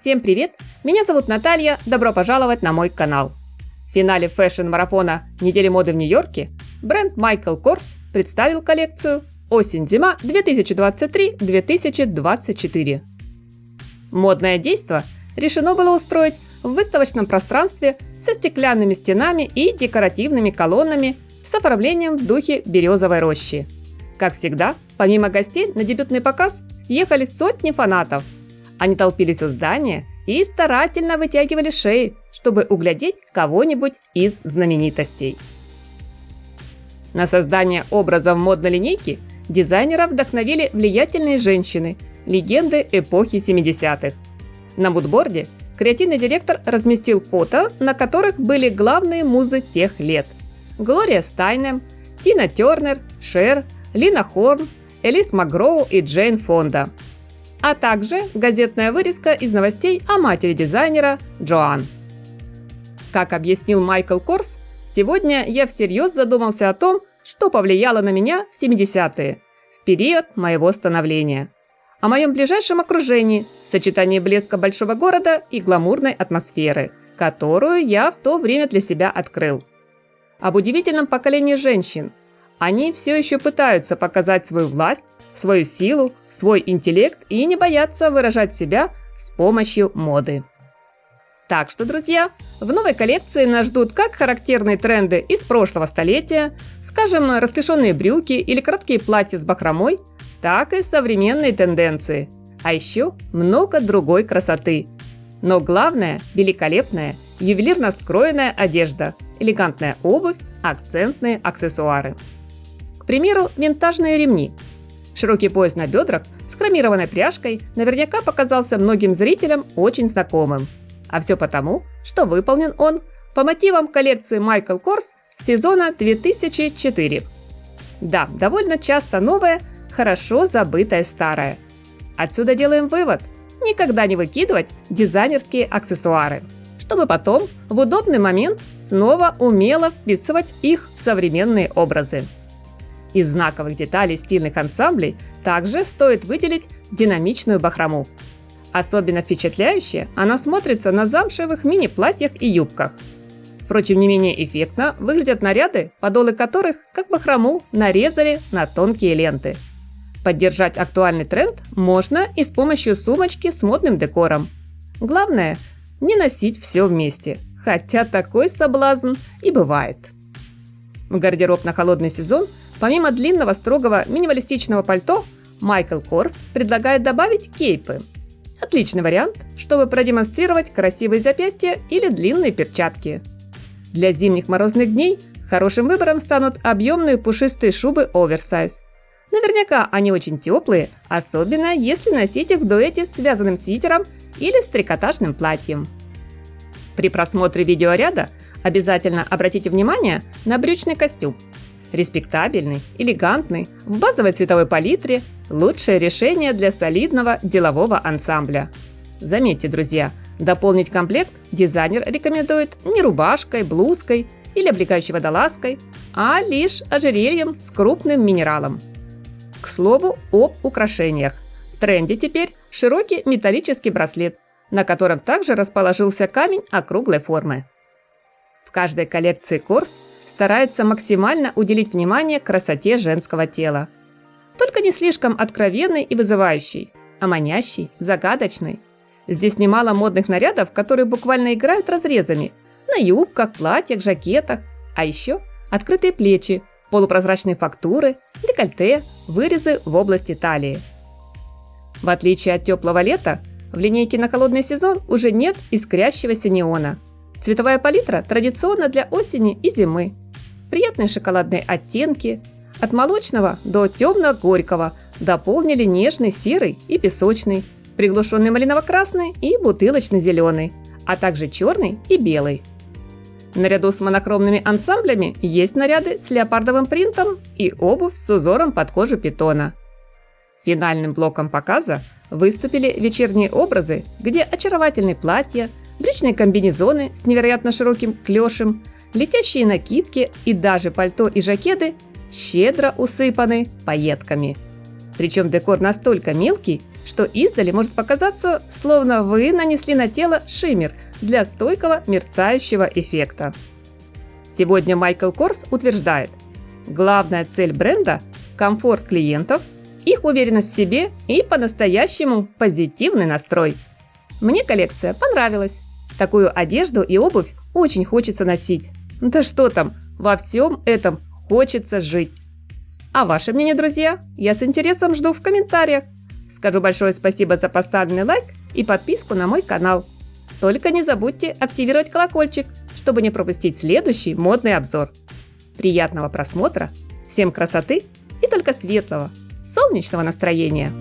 Всем привет! Меня зовут Наталья, добро пожаловать на мой канал. В финале фэшн-марафона «Недели моды в Нью-Йорке» бренд Michael Kors представил коллекцию «Осень-зима 2023-2024». Модное действо решено было устроить в выставочном пространстве со стеклянными стенами и декоративными колоннами с оформлением в духе березовой рощи. Как всегда, помимо гостей на дебютный показ съехались сотни фанатов. Они толпились у здания и старательно вытягивали шеи, чтобы углядеть кого-нибудь из знаменитостей. На создание образов модной линейки дизайнера вдохновили влиятельные женщины, легенды эпохи 70-х. На мудборде креативный директор разместил фото, на которых были главные музы тех лет: Глория Стайнем, Тина Тернер, Шер, Лина Хорн, Элис Макгроу и Джейн Фонда, а также газетная вырезка из новостей о матери дизайнера Джоан. Как объяснил Майкл Корс, сегодня я всерьез задумался о том, что повлияло на меня в 70-е, в период моего становления. О моем ближайшем окружении, сочетании блеска большого города и гламурной атмосферы, которую я в то время для себя открыл. Об удивительном поколении женщин. Они все еще пытаются показать свою власть, свою силу, свой интеллект и не боятся выражать себя с помощью моды. Так что, друзья, в новой коллекции нас ждут как характерные тренды из прошлого столетия, скажем, расклешенные брюки или короткие платья с бахромой, так и современные тенденции, а еще много другой красоты. Но главное – великолепная, ювелирно скроенная одежда, элегантная обувь, акцентные аксессуары. К примеру, винтажные ремни. Широкий пояс на бедрах с хромированной пряжкой наверняка показался многим зрителям очень знакомым. А все потому, что выполнен он по мотивам коллекции Michael Kors сезона 2004. Да, довольно часто новое, хорошо забытое старое. Отсюда делаем вывод: никогда не выкидывать дизайнерские аксессуары, чтобы потом в удобный момент снова умело вписывать их в современные образы. Из знаковых деталей стильных ансамблей также стоит выделить динамичную бахрому. Особенно впечатляюще она смотрится на замшевых мини-платьях и юбках. Впрочем, не менее эффектно выглядят наряды, подолы которых, как бахрому, нарезали на тонкие ленты. Поддержать актуальный тренд можно и с помощью сумочки с модным декором. Главное – не носить все вместе, хотя такой соблазн и бывает. В гардероб на холодный сезон помимо длинного строгого минималистичного пальто Michael Kors предлагает добавить кейпы. Отличный вариант, чтобы продемонстрировать красивые запястья или длинные перчатки. Для зимних морозных дней хорошим выбором станут объемные пушистые шубы оверсайз. Наверняка они очень теплые, особенно если носить их в дуэте с связанным свитером или с трикотажным платьем. При просмотре видеоряда обязательно обратите внимание на брючный костюм. Респектабельный, элегантный, в базовой цветовой палитре – лучшее решение для солидного делового ансамбля. Заметьте, друзья, дополнить комплект дизайнер рекомендует не рубашкой, блузкой или облегающей водолазкой, а лишь ожерельем с крупным минералом. К слову об украшениях. В тренде теперь широкий металлический браслет, на котором также расположился камень округлой формы. В каждой коллекции Kors старается максимально уделить внимание красоте женского тела. Только не слишком откровенной и вызывающей, а манящей, загадочной. Здесь немало модных нарядов, которые буквально играют разрезами на юбках, платьях, жакетах, а еще открытые плечи, полупрозрачные фактуры, декольте, вырезы в области талии. В отличие от теплого лета, в линейке на холодный сезон уже нет искрящегося неона. Цветовая палитра традиционна для осени и зимы. Приятные шоколадные оттенки, от молочного до темно-горького, дополнили нежный серый и песочный, приглушенный малиново-красный и бутылочно-зеленый, а также черный и белый. Наряду с монохромными ансамблями есть наряды с леопардовым принтом и обувь с узором под кожу питона. Финальным блоком показа выступили вечерние образы, где очаровательные платья, брючные комбинезоны с невероятно широким клешем, летящие накидки и даже пальто и жакеты щедро усыпаны пайетками. Причем декор настолько мелкий что издали может показаться, словно вы нанесли на тело шиммер для стойкого мерцающего эффекта. Сегодня Майкл Корс утверждает, главная цель бренда – комфорт клиентов, их уверенность в себе и по-настоящему позитивный настрой. Мне коллекция понравилась. Такую одежду и обувь очень хочется носить. Да что там, во всем этом хочется жить. А ваше мнение, друзья, я с интересом жду в комментариях. Скажу большое спасибо за поставленный лайк и подписку на мой канал. Только не забудьте активировать колокольчик, чтобы не пропустить следующий модный обзор. Приятного просмотра, всем красоты и только светлого, солнечного настроения!